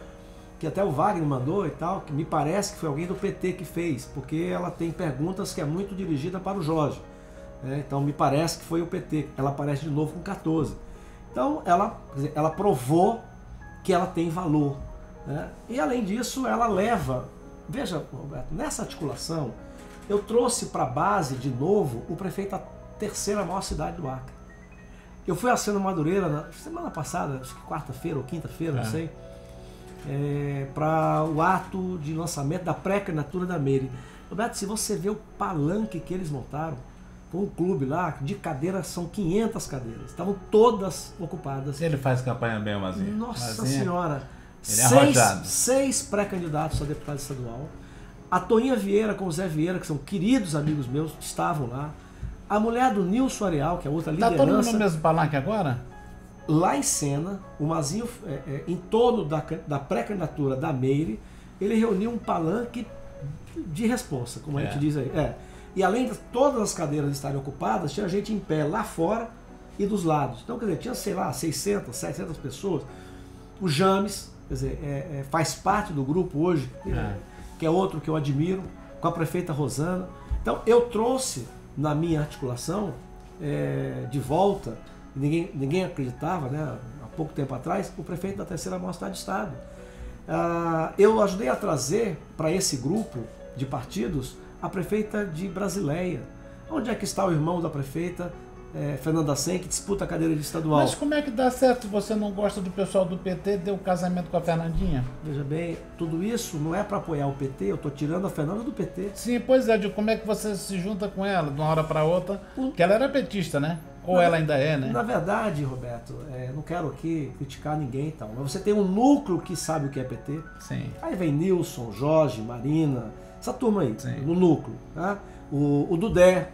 que até o Wagner mandou e tal, que me parece que foi alguém do PT que fez, porque ela tem perguntas que é muito dirigida para o Jorge. Então me parece que foi o PT. Ela aparece de novo com 14. Então ela provou que ela tem valor, né? E além disso ela leva, veja, Roberto, nessa articulação eu trouxe para a base de novo o prefeito da terceira maior cidade do Acre. Eu fui a Sena Madureira na semana passada, acho que quarta-feira ou quinta-feira, não sei, para o ato de lançamento da pré-candidatura da Meire. Roberto, se você vê o palanque que eles montaram, foi um clube lá, de cadeiras, são 500 cadeiras, estavam todas ocupadas. Ele faz campanha bem, Mazinho. Nossa Senhora, ele é 6 pré-candidatos a deputado estadual. A Toinha Vieira com o Zé Vieira, que são queridos amigos meus, estavam lá. A mulher do Nilson Areal, que é outra liderança. Está todo mundo no mesmo palanque agora? Lá em Sena, o Mazinho, em torno da pré-candidatura da Meire, ele reuniu um palanque de responsa, como a gente diz aí. E além de todas as cadeiras estarem ocupadas, tinha gente em pé lá fora e dos lados. Então, quer dizer, tinha, sei lá, 600, 700 pessoas. O James, quer dizer, faz parte do grupo hoje, que é outro que eu admiro, com a prefeita Rosana. Então, eu trouxe na minha articulação de volta, ninguém acreditava, né, há pouco tempo atrás, o prefeito da terceira maior cidade do estado. Eu ajudei a trazer para esse grupo de partidos a prefeita de Brasileia. Onde é que está o irmão da prefeita, Fernanda Sen, que disputa a cadeira de estadual? Mas como é que dá certo se você não gosta do pessoal do PT, deu um casamento com a Fernandinha? Veja bem, tudo isso não é para apoiar o PT, eu estou tirando a Fernanda do PT. Sim, pois é, de como é que você se junta com ela de uma hora para outra, que ela era petista, né? Ou ela ainda é, né? Na verdade, Roberto, não quero aqui criticar ninguém e tal, mas você tem um núcleo que sabe o que é PT. Sim. Aí vem Nilson, Jorge, Marina, essa turma aí, Sim. no núcleo. Tá? O Dudé.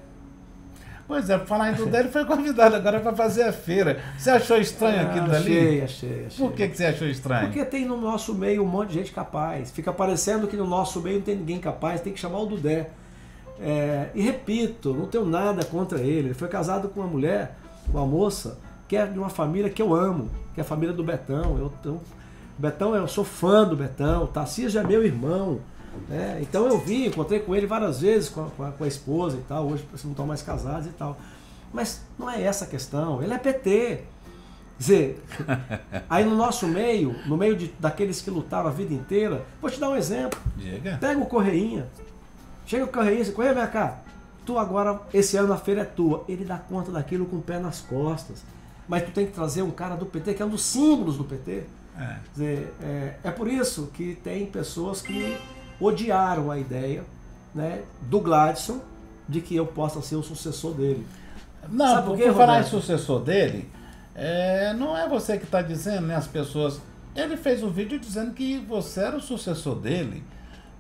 Pois é, falar em Dudé, ele foi convidado agora para fazer a feira. Você achou estranho aquilo dali? Achei. Por que você achou estranho? Porque tem no nosso meio um monte de gente capaz. Fica parecendo que no nosso meio não tem ninguém capaz, tem que chamar o Dudé. E repito, não tenho nada contra ele. Ele foi casado com uma mulher, uma moça, que é de uma família que eu amo, que é a família do Betão. Betão, eu sou fã do Betão, o Tarcísio é meu irmão. Né? Então eu encontrei com ele várias vezes, com a esposa e tal, hoje não estão mais casados e tal. Mas não é essa a questão, ele é PT. Quer dizer, aí no nosso meio, no meio daqueles que lutaram a vida inteira, vou te dar um exemplo. Diga. Pega o Correinha, chega o Correinha e diz, Correia, vem cá, tu agora, esse ano a feira é tua. Ele dá conta daquilo com o pé nas costas. Mas tu tem que trazer um cara do PT, que é um dos símbolos do PT. Quer dizer, é por isso que tem pessoas que odiaram a ideia, né, do Gladson de que eu possa ser o sucessor dele. Não, por falar em sucessor dele, não é você que está dizendo, né, as pessoas. Ele fez um vídeo dizendo que você era o sucessor dele.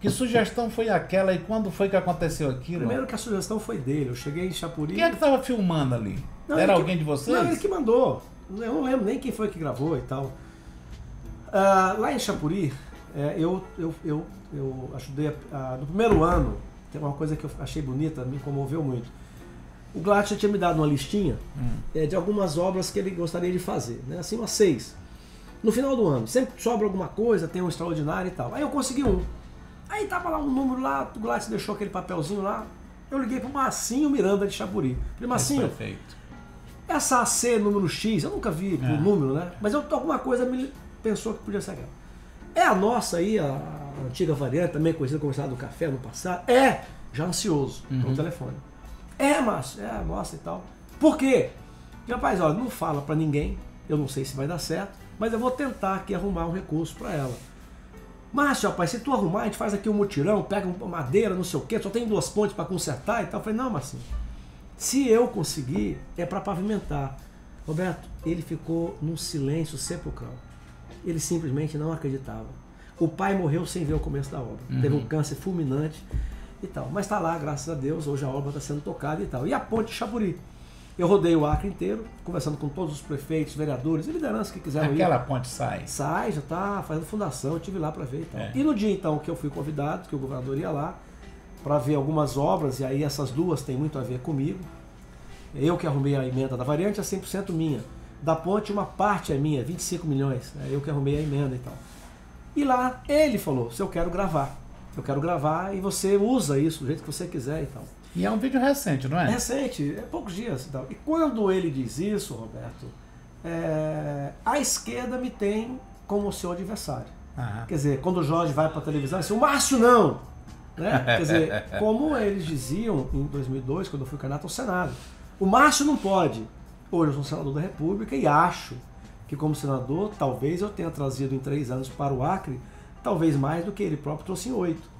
Que sugestão foi aquela e quando foi que aconteceu aquilo? Primeiro que a sugestão foi dele. Eu cheguei em Chapuri. Quem é que estava filmando ali? Não, era alguém de vocês? Não, ele que mandou. Eu não lembro nem quem foi que gravou e tal. Lá em Chapuri, eu ajudei no primeiro ano. Tem uma coisa que eu achei bonita, me comoveu muito. O Gladson tinha me dado uma listinha de algumas obras que ele gostaria de fazer, né? Assim, umas 6. No final do ano, sempre sobra alguma coisa, tem um extraordinário e tal. Aí eu consegui um. Aí tava lá um número lá, o Gladson deixou aquele papelzinho lá. Eu liguei pro Marcinho Miranda de Chapuri. Falei, Marcinho, essa AC número X, eu nunca vi o número, né? Mas alguma coisa me pensou que podia ser aquela. É a nossa aí, a antiga variante, também conhecida como Estrada do Café no passado. Já ansioso no telefone. Márcio, a nossa e tal. Por quê? Rapaz, olha, não fala pra ninguém, eu não sei se vai dar certo, mas eu vou tentar aqui arrumar um recurso pra ela. Márcio, rapaz, se tu arrumar, a gente faz aqui um mutirão, pega uma madeira, não sei o quê, só tem 2 pontes pra consertar e tal. Eu falei, não, Marcinho, se eu conseguir, é pra pavimentar. Roberto, ele ficou num silêncio sepulcral. Ele simplesmente não acreditava. O pai morreu sem ver o começo da obra. Teve um câncer fulminante e tal. Mas está lá, graças a Deus, hoje a obra está sendo tocada e tal. E a ponte de Chapuri. Eu rodei o Acre inteiro, conversando com todos os prefeitos, vereadores e lideranças que quiseram ir. Aquela ponte sai? Sai, já está fazendo fundação, eu estive lá para ver e tal. E no dia então que eu fui convidado, que o governador ia lá, para ver algumas obras, e aí essas 2 têm muito a ver comigo. Eu que arrumei a emenda da variante, é 100% minha. Da ponte, uma parte é minha, 25 milhões. Eu que arrumei a emenda e tal. E lá ele falou, se eu quero gravar e você usa isso do jeito que você quiser e tal. E é um vídeo recente, não é? É recente, é poucos dias e tal. E quando ele diz isso, Roberto, a esquerda me tem como seu adversário. Quer dizer, quando o Jorge vai para a televisão, assim, o Márcio não! Né? Quer dizer, como eles diziam em 2002, quando eu fui candidato ao Senado. O Márcio não pode. Hoje eu sou senador da República e acho que como senador, talvez eu tenha trazido em 3 anos para o Acre, talvez mais do que ele próprio trouxe em 8.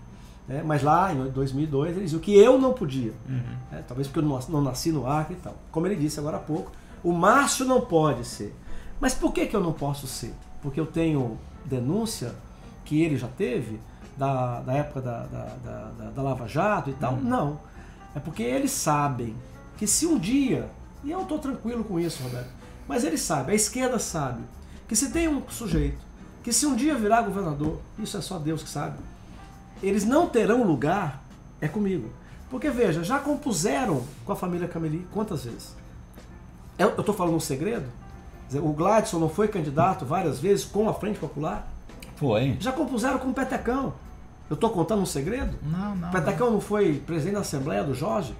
Mas lá em 2002 ele dizia que eu não podia. Talvez porque eu não nasci no Acre e tal. Como ele disse agora há pouco, o Márcio não pode ser. Mas por que eu não posso ser? Porque eu tenho denúncia que ele já teve da época da Lava Jato e tal? Não. É porque eles sabem que se um dia, e eu estou tranquilo com isso, Roberto, mas eles sabem, a esquerda sabe, que se tem um sujeito que se um dia virar governador, isso é só Deus que sabe, eles não terão lugar, é comigo. Porque veja, já compuseram com a família Cameli quantas vezes? Eu estou falando um segredo? O Gladson não foi candidato várias vezes com a Frente Popular? Foi. Já compuseram com o Petecão. Eu estou contando um segredo? Não. O Petecão não foi presidente da Assembleia do Jorge?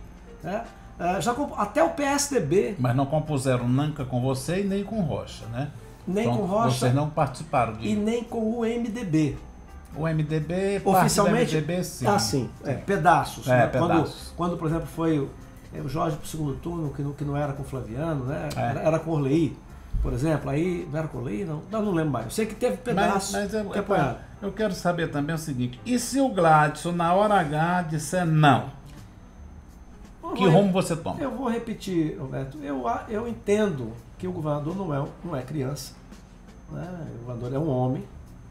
Até o PSDB. Mas não compuseram nunca com você e nem com Rocha, né? Nem então, com Rocha. Vocês não participaram de... E nem com o MDB. O MDB, oficialmente, MDB, sim. Sim. Pedaços. Né? Pedaços. Quando, por exemplo, foi o Jorge para o segundo turno, que não era com o Flaviano, né? Era com o Orley, por exemplo. Aí, não era com o Orley? Não lembro mais. Eu sei que teve pedaços que apoiaram. Eu quero saber também o seguinte, e se o Gladson, na hora H, disser não? Que rumo você toma? Eu vou repetir, Roberto. Eu entendo que o governador não é criança. Né? O governador é um homem,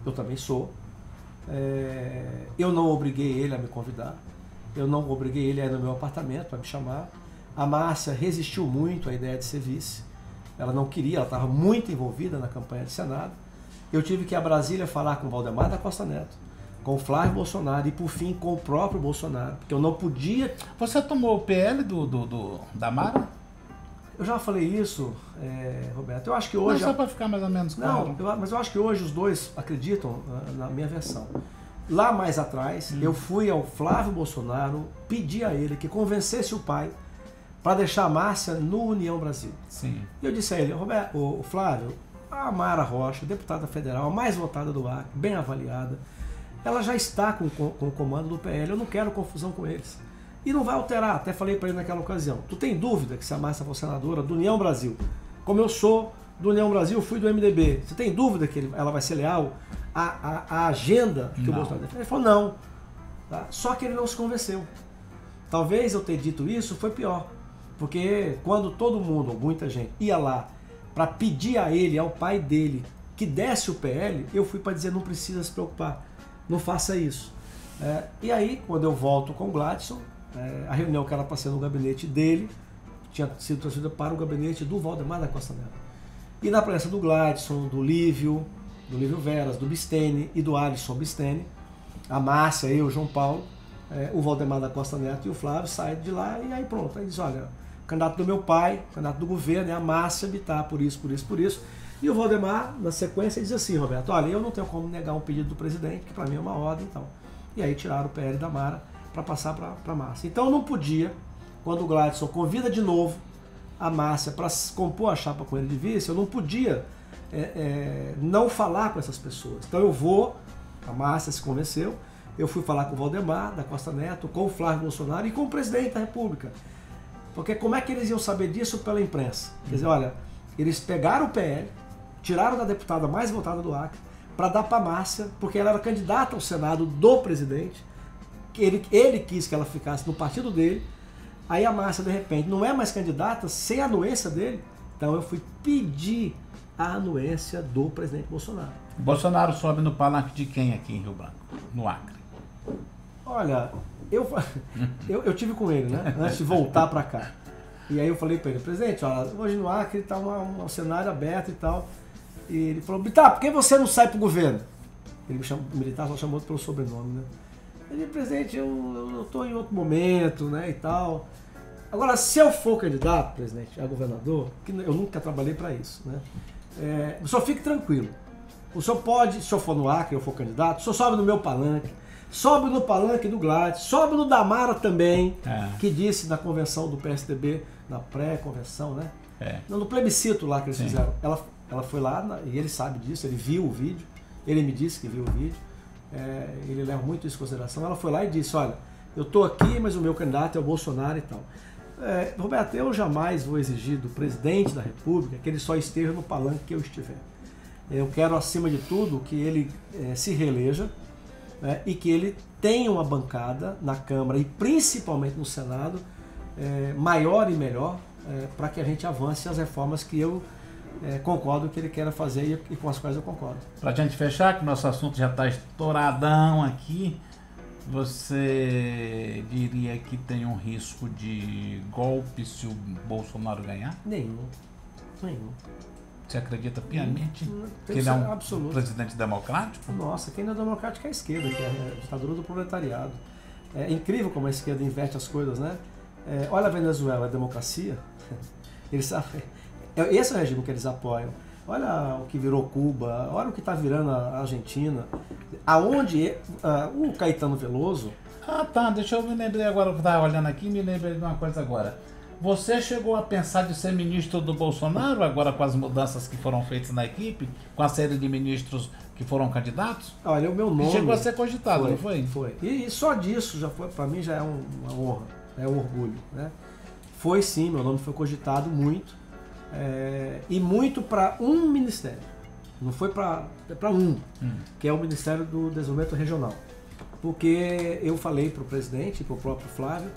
eu também sou. Eu não obriguei ele a me convidar. Eu não obriguei ele a ir no meu apartamento para me chamar. A Márcia resistiu muito à ideia de ser vice. Ela não queria, ela estava muito envolvida na campanha de Senado. Eu tive que ir a Brasília falar com o Valdemar da Costa Neto, com o Flávio Bolsonaro e, por fim, com o próprio Bolsonaro, porque eu não podia... Você tomou o PL da Mara? Eu já falei isso, Roberto. Eu acho que hoje... Não, só para ficar mais ou menos claro. Não, mas eu acho que hoje os dois acreditam na minha versão. Lá mais atrás, eu fui ao Flávio Bolsonaro, pedi a ele que convencesse o pai para deixar a Márcia no União Brasil. Sim. E eu disse a ele, Roberto, o Flávio, a Mara Rocha, deputada federal, a mais votada do Acre, bem avaliada, ela já está com o comando do PL, eu não quero confusão com eles. E não vai alterar, até falei para ele naquela ocasião. Tu tem dúvida que se a Márcia for senadora do União Brasil, como eu sou do União Brasil, fui do MDB, você tem dúvida que ela vai ser leal à agenda que o Bolsonaro defende? Ele falou não. Tá? Só que ele não se convenceu. Talvez eu ter dito isso foi pior. Porque quando todo mundo, muita gente, ia lá para pedir a ele, ao pai dele, que desse o PL, eu fui para dizer, não precisa se preocupar, não faça isso. E aí, quando eu volto com o Gladson, a reunião que era para ser no gabinete dele, tinha sido transferida para o gabinete do Valdemar da Costa Neto. E na presença do Gladson, do Lívio Veras, do Bistene e do Alisson Bistene, a Márcia, eu, o João Paulo, o Valdemar da Costa Neto e o Flávio saem de lá e aí pronto. Aí diz, olha, o candidato do meu pai, o candidato do governo é a Márcia Bittar, por isso. E o Valdemar, na sequência, diz assim, Roberto, olha, eu não tenho como negar um pedido do presidente, que para mim é uma ordem e tal. E aí tiraram o PL da Mara para passar para a Márcia. Então eu não podia, quando o Gladson convida de novo a Márcia para compor a chapa com ele de vice, eu não podia não falar com essas pessoas. Então eu vou, a Márcia se convenceu, eu fui falar com o Valdemar da Costa Neto, com o Flávio Bolsonaro e com o presidente da República. Porque como é que eles iam saber disso pela imprensa? Quer dizer, olha, eles pegaram o PL, tiraram da deputada mais votada do Acre, para dar para a Márcia, porque ela era candidata ao Senado do presidente, que ele quis que ela ficasse no partido dele, aí a Márcia, de repente, não é mais candidata sem a anuência dele, então eu fui pedir a anuência do presidente Bolsonaro. Bolsonaro sobe no palanque de quem aqui em Rio Branco, no Acre? Olha, eu tive com ele, né, antes de voltar para cá. E aí eu falei para ele, presidente, olha, hoje no Acre está um cenário aberto e tal. E ele falou, Bittar, por que você não sai para o governo? Ele me chamou, o militar só chamou pelo sobrenome, né? Ele, presidente, eu estou em outro momento, né, e tal. Agora, se eu for candidato, presidente, a governador, que eu nunca trabalhei para isso, né? O senhor fique tranquilo. O senhor pode, se eu for no Acre, eu for candidato, o senhor sobe no meu palanque, sobe no palanque do Gladys, sobe no da Mara também, que disse na convenção do PSDB, na pré-convenção, né? No plebiscito lá que eles fizeram. Ela foi lá, e ele sabe disso, ele viu o vídeo, ele me disse que viu o vídeo, ele leva muito isso em consideração. Ela foi lá e disse, olha, eu estou aqui, mas o meu candidato é o Bolsonaro e tal. Roberto, eu jamais vou exigir do presidente da República que ele só esteja no palanque que eu estiver. Eu quero, acima de tudo, que ele se reeleja, e que ele tenha uma bancada na Câmara e principalmente no Senado maior e melhor para que a gente avance as reformas que eu concordo que ele queira fazer e com as quais eu concordo. Para a gente fechar, que o nosso assunto já está estouradão aqui, você diria que tem um risco de golpe se o Bolsonaro ganhar? Nenhum. Você acredita piamente que ele é um presidente democrático? Nossa, quem não é democrático é a esquerda, que é a ditadura do proletariado. É incrível como a esquerda inverte as coisas, né? Olha a Venezuela, a democracia. Eles sabem, esse é o regime que eles apoiam. Olha o que virou Cuba, olha o que está virando a Argentina. Aonde o Caetano Veloso... Deixa eu me lembrar agora, que eu estava olhando aqui, me lembrei de uma coisa agora. Você chegou a pensar de ser ministro do Bolsonaro, agora com as mudanças que foram feitas na equipe, com a série de ministros que foram candidatos? Olha, o meu nome... Chegou a ser cogitado, não foi? Foi. E só disso, para mim, já é uma honra, é um orgulho, né? Foi sim, meu nome foi cogitado muito, e muito para um ministério, não foi para que é o Ministério do Desenvolvimento Regional. Porque eu falei para o presidente e para o próprio Flávio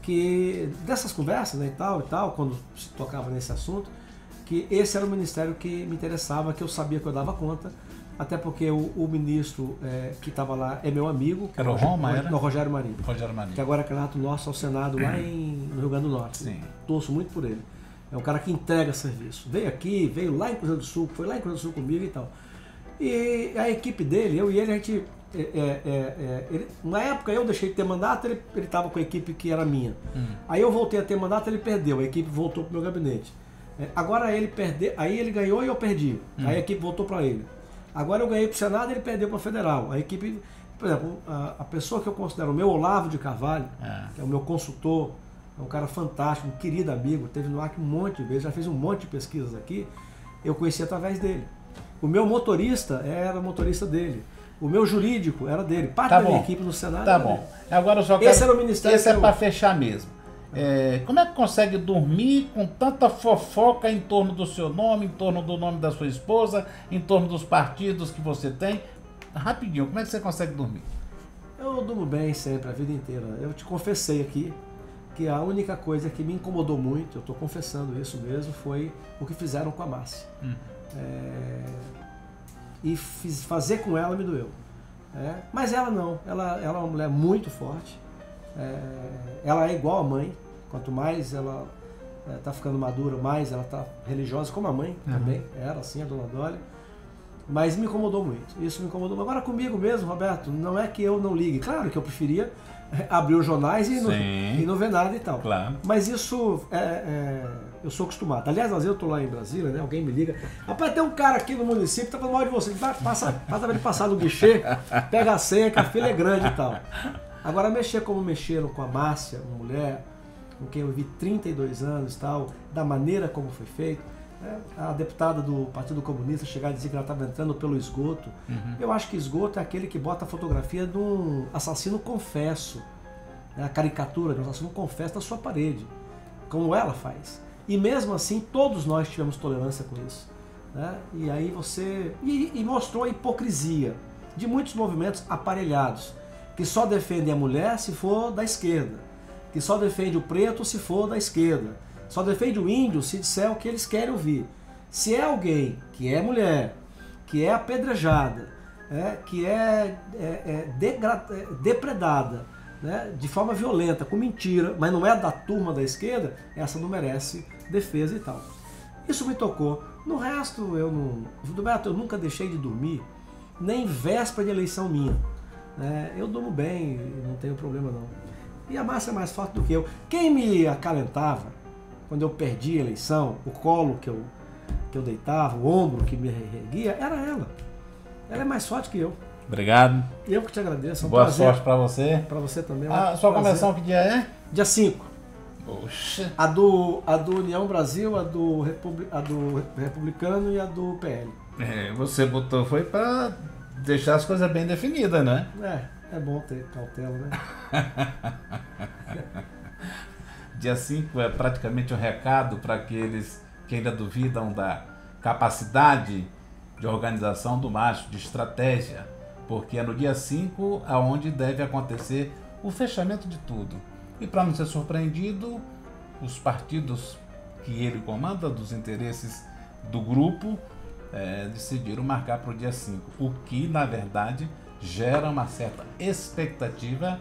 que dessas conversas, né, e tal, quando se tocava nesse assunto, que esse era o ministério que me interessava, que eu sabia que eu dava conta, até porque o ministro que estava lá é meu amigo. Era o Roma, era? Não, Rogério Marinho. Rogério Marinho. Que agora é candidato nosso ao Senado lá no Rio Grande do Norte. Sim. Torço muito por ele. É um cara que entrega serviço. Veio aqui, veio lá em Cruzeiro do Sul, foi lá em Cruzeiro do Sul comigo e tal. E a equipe dele, eu e ele, a gente... na época eu deixei de ter mandato, ele estava com a equipe que era minha. Aí eu voltei a ter mandato, ele perdeu, a equipe voltou para o meu gabinete. Agora ele perdeu, aí ele ganhou e eu perdi. Aí a equipe voltou para ele. Agora eu ganhei para o Senado e ele perdeu para o Federal. A equipe, por exemplo, a pessoa que eu considero o meu Olavo de Carvalho, que é o meu consultor, é um cara fantástico, um querido amigo, teve no Acre um monte de vezes, já fez um monte de pesquisas aqui, eu conheci através dele. O meu motorista era motorista dele. O meu jurídico era dele. Parte da minha equipe no Senado. Tá bom. Agora eu só quero... Esse era o ministério. Esse é para fechar mesmo. Como é que consegue dormir com tanta fofoca em torno do seu nome, em torno do nome da sua esposa, em torno dos partidos que você tem? Rapidinho, como é que você consegue dormir? Eu durmo bem sempre, a vida inteira. Eu te confessei aqui que a única coisa que me incomodou muito, eu estou confessando isso mesmo, foi o que fizeram com a Márcia. E fazer com ela me doeu. Mas ela não, ela é uma mulher muito forte. Ela é igual à mãe. Quanto mais ela está ficando madura, mais ela está religiosa, como a mãe também era assim, a dona Dolly. Mas me incomodou muito, isso me incomodou. Agora comigo mesmo, Roberto, não é que eu não ligue. Claro que eu preferia abrir os jornais e não ver nada e tal. Claro. Mas isso, eu sou acostumado. Aliás, às vezes eu estou lá em Brasília, né? Alguém me liga. Rapaz, tem um cara aqui no município que está falando mal de você. Passa pra ele passar no guichê, pega a senha, que a fila é grande e tal. Agora, mexer como mexeram com a Márcia, uma mulher com quem eu vivi 32 anos e tal, da maneira como foi feito, a deputada do Partido Comunista chegar a dizer que ela estava entrando pelo esgoto. Eu acho que esgoto é aquele que bota a fotografia de um assassino confesso, a caricatura de um assassino confesso na sua parede, como ela faz. E mesmo assim, todos nós tivemos tolerância com isso. E aí você... E mostrou a hipocrisia de muitos movimentos aparelhados, que só defendem a mulher se for da esquerda, que só defende o preto se for da esquerda, só defende o índio se disser o que eles querem ouvir. Se é alguém que é mulher, que é apedrejada, que é depredada, de forma violenta, com mentira, mas não é da turma da esquerda, essa não merece defesa e tal. Isso me tocou. No resto, eu nunca deixei de dormir, nem véspera de eleição minha. Eu durmo bem, não tenho problema não. E a Márcia é mais forte do que eu. Quem me acalentava, quando eu perdi a eleição, o colo que eu deitava, o ombro que me erguia, era ela. Ela é mais forte que eu. Obrigado. Eu que te agradeço. Boa sorte para você. Para você também. A sua convenção que dia é? Dia 5. Poxa. A do União Brasil, a do Republicano e a do PL. Você botou, foi para deixar as coisas bem definidas, né? É bom ter cautela, né? Dia 5 é praticamente um recado para aqueles que ainda duvidam da capacidade de organização do macho, de estratégia, porque é no dia 5 aonde deve acontecer o fechamento de tudo. E para não ser surpreendido, os partidos que ele comanda, dos interesses do grupo, decidiram marcar para o dia 5, o que na verdade gera uma certa expectativa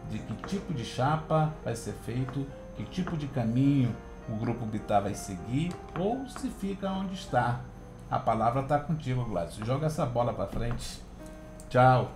de que tipo de chapa vai ser feito, que tipo de caminho o Grupo Bittar vai seguir, ou se fica onde está. A palavra está contigo, Gladys. Joga essa bola para frente. Tchau.